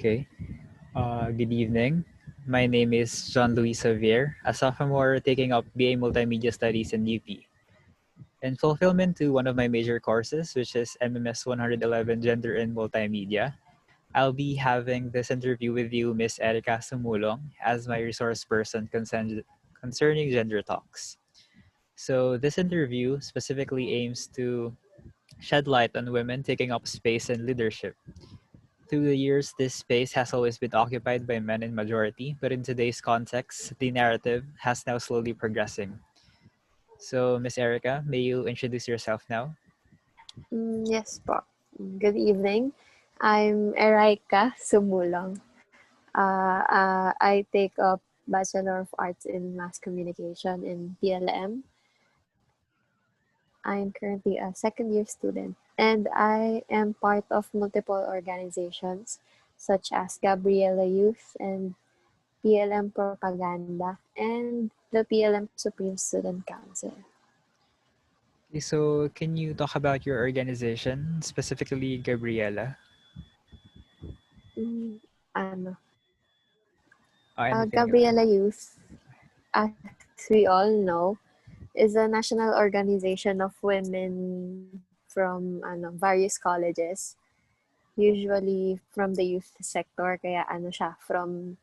Okay. Good evening. My name is John Luis Xavier, a sophomore taking up BA Multimedia Studies in UP. In fulfillment to one of my major courses, which is MMS 111 Gender and Multimedia, I'll be having this interview with you, Miss Erica Sumulong, as my resource person concerning gender talks. So this interview specifically aims to shed light on women taking up space in leadership. Through the years, this space has always been occupied by men in majority, but in today's context, the narrative has now slowly progressing. So, Miss Erica, may you introduce yourself now? Yes po. Good evening. I'm Eraika Sumulong. I take up Bachelor of Arts in Mass Communication in PLM. I'm currently a second year student and I am part of multiple organizations such as Gabriela Youth and PLM Propaganda and the PLM Supreme Student Council. Okay, so, can you talk about your organization, specifically Gabriela? Mm, ano, Anything at all? Gabriela Youth, as we all know, is a national organization of women from various colleges, usually from the youth sector, kaya siya, from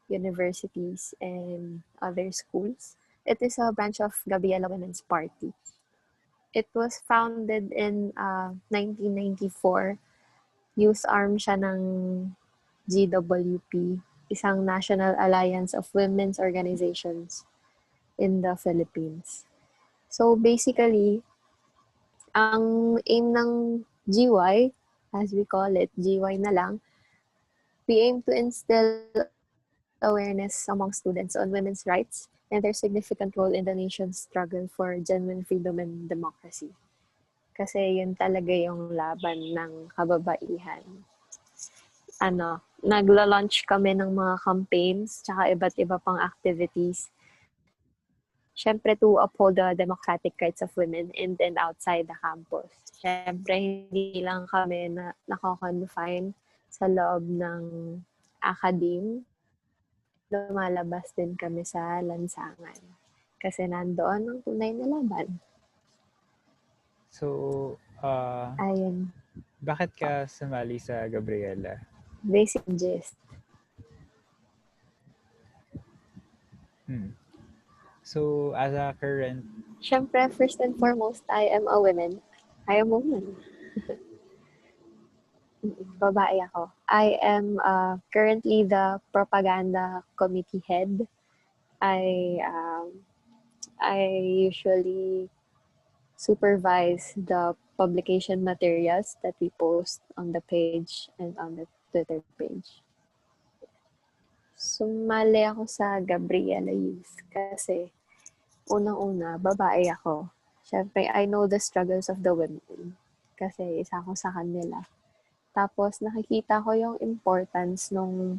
universities and other schools. It is a branch of Gabriela Women's Party. It was founded in 1994. Youth arm siya ng GWP, isang National Alliance of Women's Organizations in the Philippines. So basically, ang aim ng GY, as we call it, GY na lang, we aim to instill awareness among students on women's rights and their significant role in the nation's struggle for genuine freedom and democracy. Kasi yun talaga yung laban ng kababaihan. Nagla-launch kami ng mga campaigns tsaka iba't iba pang activities. Siyempre, to uphold the democratic rights of women in and outside the campus. Siyempre, hindi lang kami nako-confine sa loob ng academe. Lumalabas din kami sa lansangan. Kasi nandoon ang tunay na laban. So, Ayun. bakit ka sumali sa Gabriela? Basic gist. So, as a current... Siyempre, first and foremost, I am a woman. I am a woman. Babae ako. I am currently the propaganda committee head. I usually supervise the publication materials that we post on the page and on the Twitter page. Sumali ako sa Gabriela Youth kasi unang-una, babae ako. Siyempre, I know the struggles of the women kasi isa ako sa kanila. Tapos, nakikita ko yung importance nung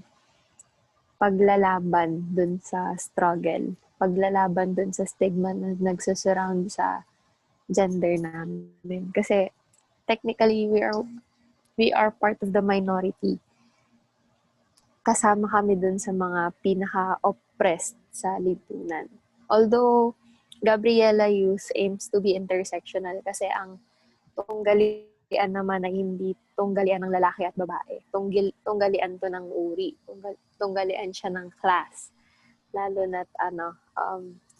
paglalaban dun sa struggle. Paglalaban dun sa stigma na nagsusurround sa gender namin. Kasi, technically, we are part of the minority. Kasama kami dun sa mga pinaka-oppressed sa lipunan. Although, Gabriela Youth aims to be intersectional kasi ang tunggalian naman ay hindi tunggalian ng lalaki at babae. Tunggalian to ng uri. Tunggalian siya ng class. Lalo na't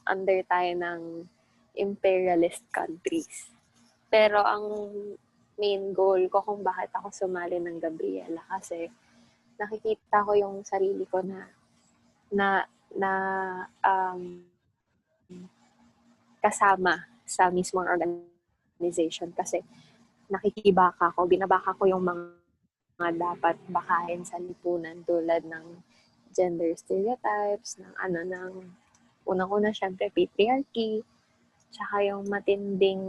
under tayo ng imperialist countries. Pero ang main goal ko kung bakit ako sumali ng Gabriela kasi nakikita ko yung sarili ko na kasama sa mismong organization kasi nakikibaka ko, binabaka ko yung mga dapat bakahin sa lipunan tulad ng gender stereotypes, ng unang-una syempre patriarchy, tsaka yung matinding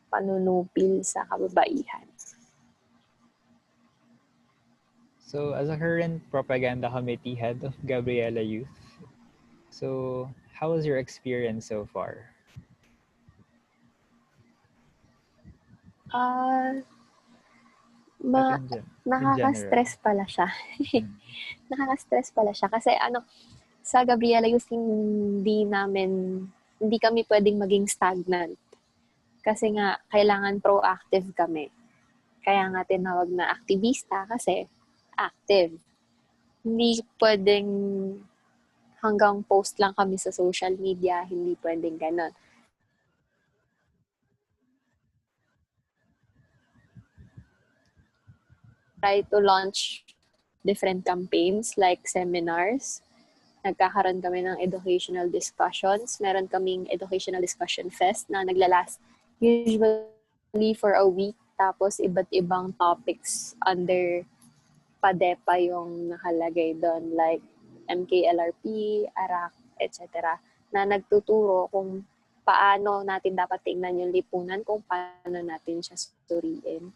panunupil sa kababaihan. So, as a current propaganda committee head of Gabriela Youth, so how was your experience so far? in general? Nakaka-stress pala siya. Mm. Nakaka-stress pala siya kasi sa Gabriela Youth hindi kami pwedeng maging stagnant. Kasi nga, kailangan proactive kami. Kaya nga tinawag na aktivista kasi active. Hindi pwedeng hanggang post lang kami sa social media, hindi pwedeng ganon. Try to launch different campaigns like seminars. Nagkakaroon kami ng educational discussions. Meron kaming educational discussion fest na naglalast usually for a week. Tapos iba't ibang topics under PADEPA yung nakalagay doon like MKLRP, ARAC, etc. na nagtuturo kung paano natin dapat tingnan yung lipunan, kung paano natin siya suriin,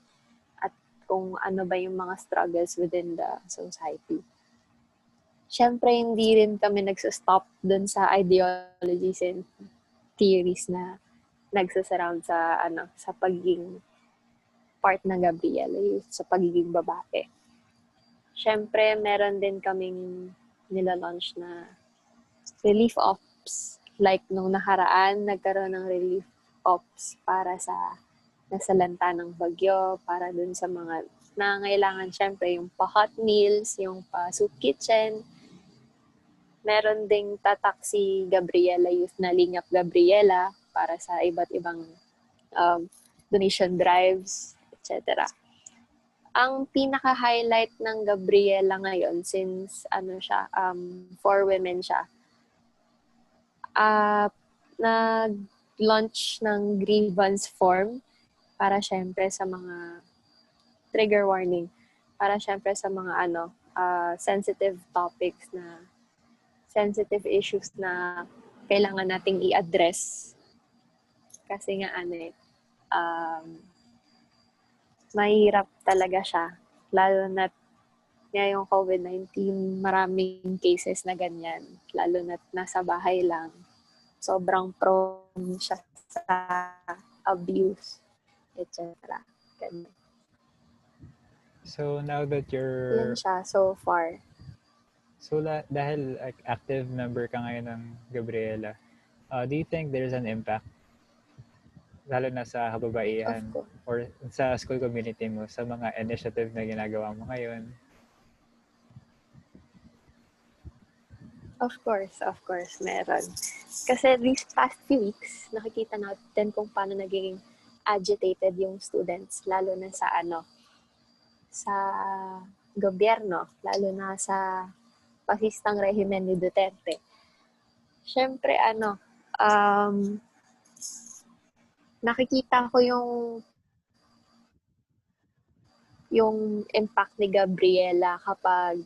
at kung ano ba yung mga struggles within the society. Siyempre, hindi rin kami nagsa-stop dun sa ideologies and theories na nagsasurround sa pagiging part ng Gabriela, sa pagiging babae. Siyempre, meron din kaming nila-launch na relief ops. Like, nung nakaraan, nagkaroon ng relief ops para sa nasalanta ng bagyo, para dun sa mga nangangailangan, siyempre, yung pa-hot meals, yung pa-soup kitchen. Meron ding tatak si Gabriela Youth na Linyap Gabriela para sa iba't ibang donation drives, etc. Ang pinaka-highlight ng Gabriela ngayon, since for women siya, nag-launch ng grievance form para syempre sa mga trigger warning, para syempre sa mga sensitive topics na sensitive issues na kailangan nating i-address. Kasi nga mahirap talaga siya. Lalo na ngayong COVID-19, maraming cases na ganyan. Lalo na nasa bahay lang. Sobrang prone siya sa abuse, etc. Ganyan. So now that you're... Yan siya so far. So dahil active member ka ngayon ng Gabriela, do you think there's an impact lalo na sa kababaihan or sa school community mo sa mga initiative na ginagawa mo ngayon? Of course, meron. Kasi these past few weeks, nakikita natin kung paano naging agitated yung students, lalo na sa gobyerno, lalo na sa pasistang rehimen ni Duterte. Siyempre, nakikita ko yung impact ni Gabriela kapag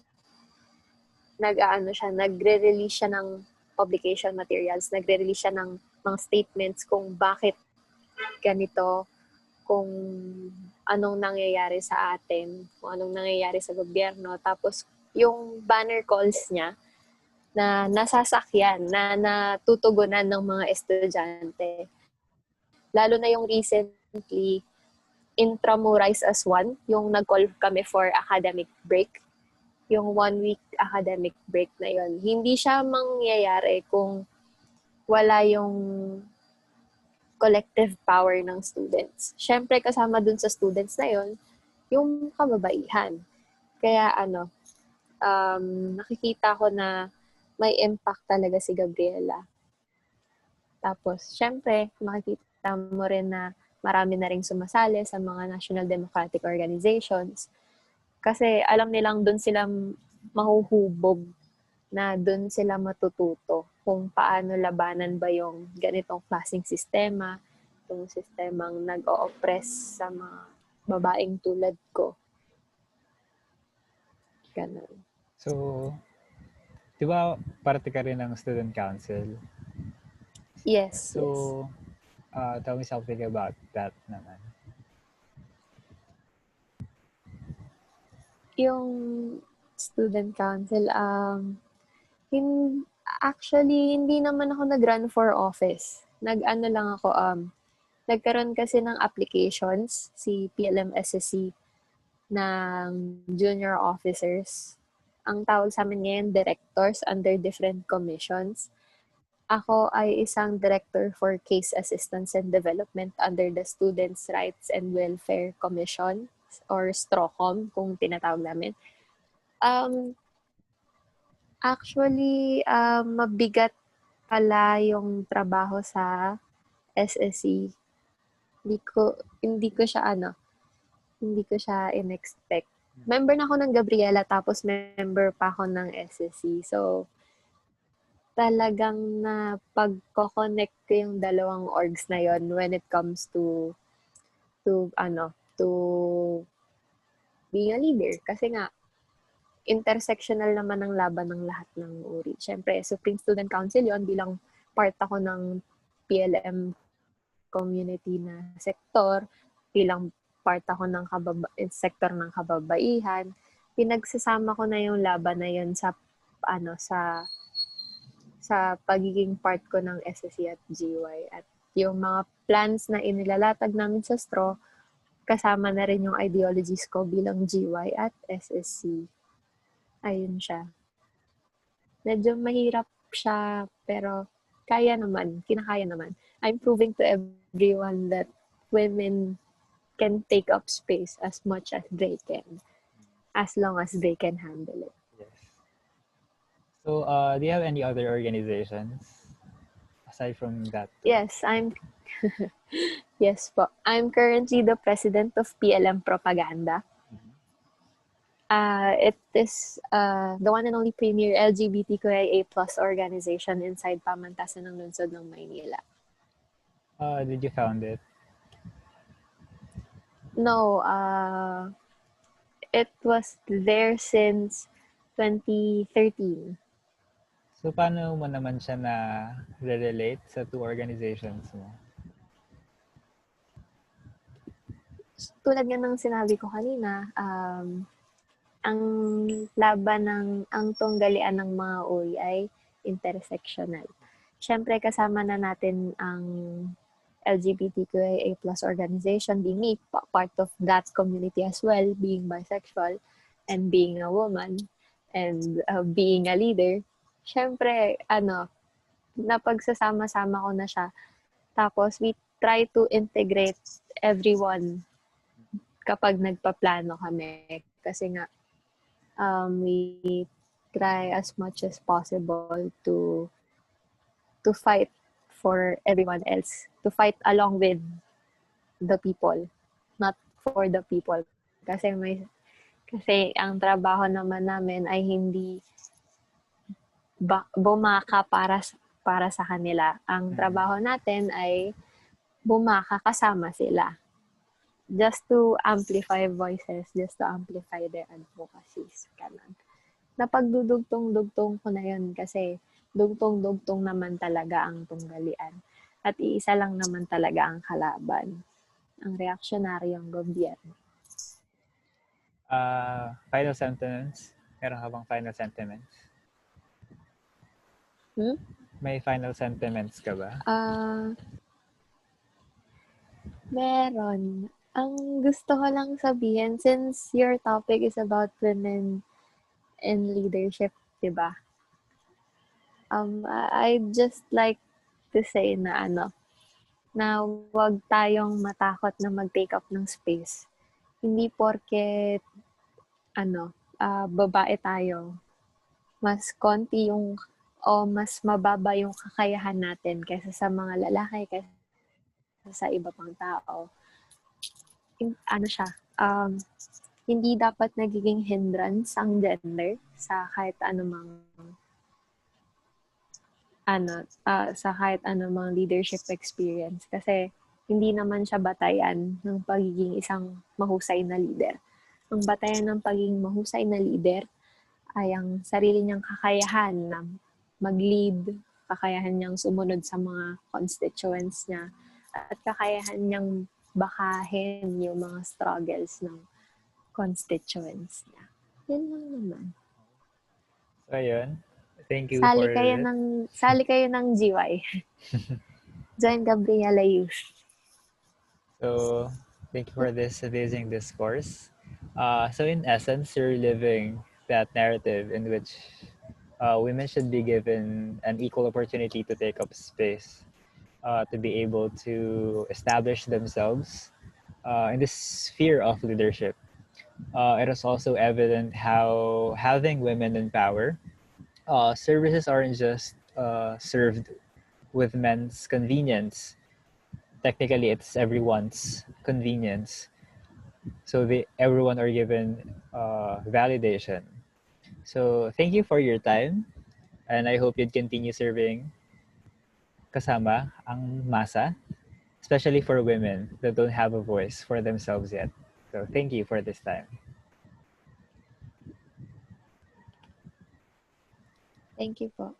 nagre-release siya ng publication materials, nagre-release siya ng mga statements kung bakit ganito, kung anong nangyayari sa atin, kung anong nangyayari sa gobyerno. Tapos, yung banner calls niya na nasasakyan, na natutugunan ng mga estudyante. Lalo na yung recently, Intramurize as One, yung nag-call kami for academic break. Yung 1-week academic break na yon, hindi siya mangyayari kung wala yung collective power ng students. Siyempre, kasama dun sa students na yon yung kababaihan. Kaya nakikita ko na may impact talaga si Gabriela. Tapos, siyempre, makikita mo rin na marami na ring sumasali sa mga National Democratic Organizations. Kasi alam nilang doon sila mahuhubog, na doon sila matututo kung paano labanan ba yung ganitong klaseng sistema, yung sistemang nag-o-oppress sa mga babaeng tulad ko. Ganun. So, di ba parte ka rin ng student council? Yes, so, yes. Tell me something about that naman. Yung student council, actually, hindi naman ako nag-run for office. Lang ako, nagkaroon kasi ng applications si PLM SSC ng junior officers. Ang tawag sa amin ngayon, directors under different commissions. Ako ay isang director for case assistance and development under the Students' Rights and Welfare Commission or STROCOM kung tinatawag namin. Actually, mabigat pala yung trabaho sa SSC. Hindi ko siya in-expect. Member na ako ng Gabriela tapos member pa ako ng SSC. So, talagang na pagko-connect ko yung dalawang orgs na yon when it comes to being a leader. Kasi nga, intersectional naman ang laban ng lahat ng uri. Siyempre, Supreme Student Council yon bilang part ako ng PLM community na sektor, bilang part ako ng sektor ng kababaihan. Pinagsasama ko na yung laban na yon sa pagiging part ko ng SSC at GY. At yung mga plans na inilalatag namin sa STRO, kasama na rin yung ideologies ko bilang GY at SSC. Ayun siya. Medyo mahirap siya, pero kinakaya naman. I'm proving to everyone that women can take up space as much as they can, as long as they can handle it. Yes. So, do you have any other organizations aside from that? Yes, yes po. I'm currently the president of PLM Propaganda. It is the one and only premier LGBTQIA+ organization inside Pamantasan ng Lungsod ng Maynila. Did you found it? No, it was there since 2013. So, paano mo naman siya na relate sa two organizations mo? Tulad nga ng sinabi ko kanina, ang laban ang tunggalian ng mga uri ay intersectional. Siyempre, kasama na natin ang LGBTQIA+ organization, being me, part of that community as well, being bisexual and being a woman and being a leader. Siyempre, napagsasama-sama ko na siya. Tapos, we try to integrate everyone kapag nagpaplano kami. Kasi nga, we try as much as possible to fight for everyone else, to fight along with the people, not for the people. Kasi ang trabaho naman namin ay hindi bumaka para sa kanila. Ang trabaho natin ay bumaka kasama sila. Just to amplify voices, just to amplify their advocacies. Kanan. Napagdudugtong-dugtong ko na yun kasi dugtong-dugtong naman talaga ang tunggalian. At iisa lang naman talaga ang kalaban. Ang reaksyonaryong gobyerno. Final sentiments? Meron ka bang final sentiments? May final sentiments ka ba? Meron. Ang gusto ko lang sabihin, since your topic is about women in leadership, diba? I'd just like to say na wag tayong matakot na mag-take up ng space. Hindi porket babae tayo, mas konti yung o mas mababa yung kakayahan natin kaysa sa mga lalaki, kaysa sa iba pang tao. Hindi dapat nagiging hindrance ang gender sa kahit anumang leadership experience, kasi hindi naman siya batayan ng pagiging isang mahusay na leader. Ang batayan ng pagiging mahusay na leader ay ang sarili niyang kakayahan na mag-lead, kakayahan niyang sumunod sa mga constituents niya, at kakayahan niyang bakahin yung mga struggles ng constituents niya. Yan lang naman. So, ayun. Thank you Sali kayo ng GY. Join Gabriela Youth. So, thank you for this amazing discourse. So in essence, you're living that narrative in which women should be given an equal opportunity to take up space, to be able to establish themselves in this sphere of leadership. It is also evident how having women in power, services aren't just served with men's convenience. Technically, it's everyone's convenience. So everyone are given validation. So thank you for your time, and I hope you'd continue serving kasama ang masa, especially for women that don't have a voice for themselves yet. So thank you for this time. Thank you po.